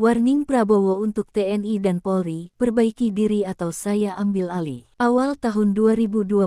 Warning Prabowo untuk TNI dan Polri, perbaiki diri atau saya ambil alih. Awal tahun 2025,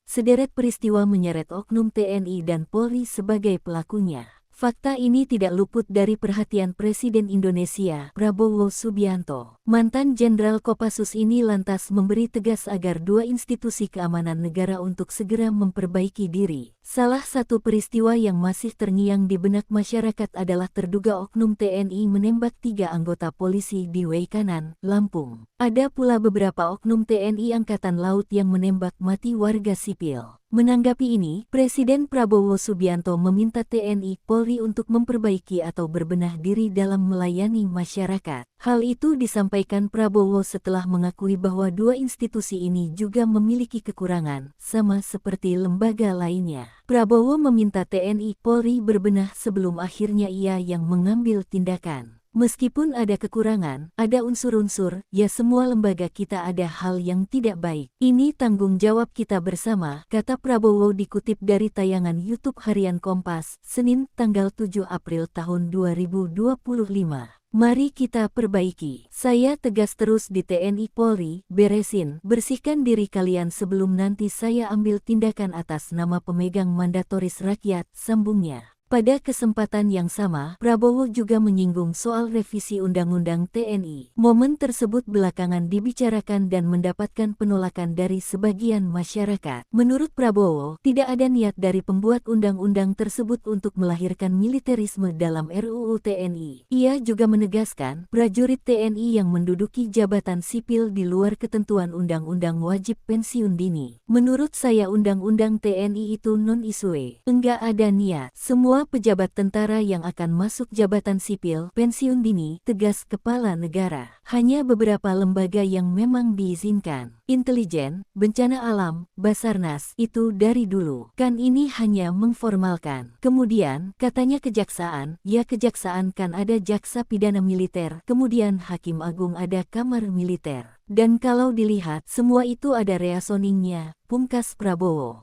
sederet peristiwa menyeret oknum TNI dan Polri sebagai pelakunya. Fakta ini tidak luput dari perhatian Presiden Indonesia, Prabowo Subianto. Mantan Jenderal Kopassus ini lantas memberi tegas agar dua institusi keamanan negara untuk segera memperbaiki diri. Salah satu peristiwa yang masih terngiang di benak masyarakat adalah terduga oknum TNI menembak 3 anggota polisi di Weikanan, Lampung. Ada pula beberapa oknum TNI Angkatan Laut yang menembak mati warga sipil. Menanggapi ini, Presiden Prabowo Subianto meminta TNI Polri untuk memperbaiki atau berbenah diri dalam melayani masyarakat. Hal itu disampaikan Prabowo setelah mengakui bahwa dua institusi ini juga memiliki kekurangan, sama seperti lembaga lainnya. Prabowo meminta TNI Polri berbenah sebelum akhirnya ia yang mengambil tindakan. Meskipun ada kekurangan, ada unsur-unsur, ya semua lembaga kita ada hal yang tidak baik. Ini tanggung jawab kita bersama, kata Prabowo dikutip dari tayangan YouTube Harian Kompas, Senin, tanggal 7 April tahun 2025. Mari kita perbaiki. Saya tegas terus di TNI Polri, bersihkan diri kalian sebelum nanti saya ambil tindakan atas nama pemegang mandatoris rakyat, sambungnya. Pada kesempatan yang sama, Prabowo juga menyinggung soal revisi Undang-Undang TNI. Momen tersebut belakangan dibicarakan dan mendapatkan penolakan dari sebagian masyarakat. Menurut Prabowo, tidak ada niat dari pembuat undang-undang tersebut untuk melahirkan militerisme dalam RUU TNI. Ia juga menegaskan, prajurit TNI yang menduduki jabatan sipil di luar ketentuan undang-undang wajib pensiun dini. Menurut saya undang-undang TNI itu non-isue. Enggak ada niat. Semua pejabat tentara yang akan masuk jabatan sipil pensiun dini, tegas kepala negara. Hanya beberapa lembaga yang memang diizinkan. Intelijen, bencana alam, Basarnas, itu dari dulu. Kan ini hanya mengformalkan. Kemudian, katanya kejaksaan, ya kejaksaan kan ada jaksa pidana militer, kemudian hakim agung ada kamar militer. Dan kalau dilihat, semua itu ada reasoningnya, pungkas Prabowo.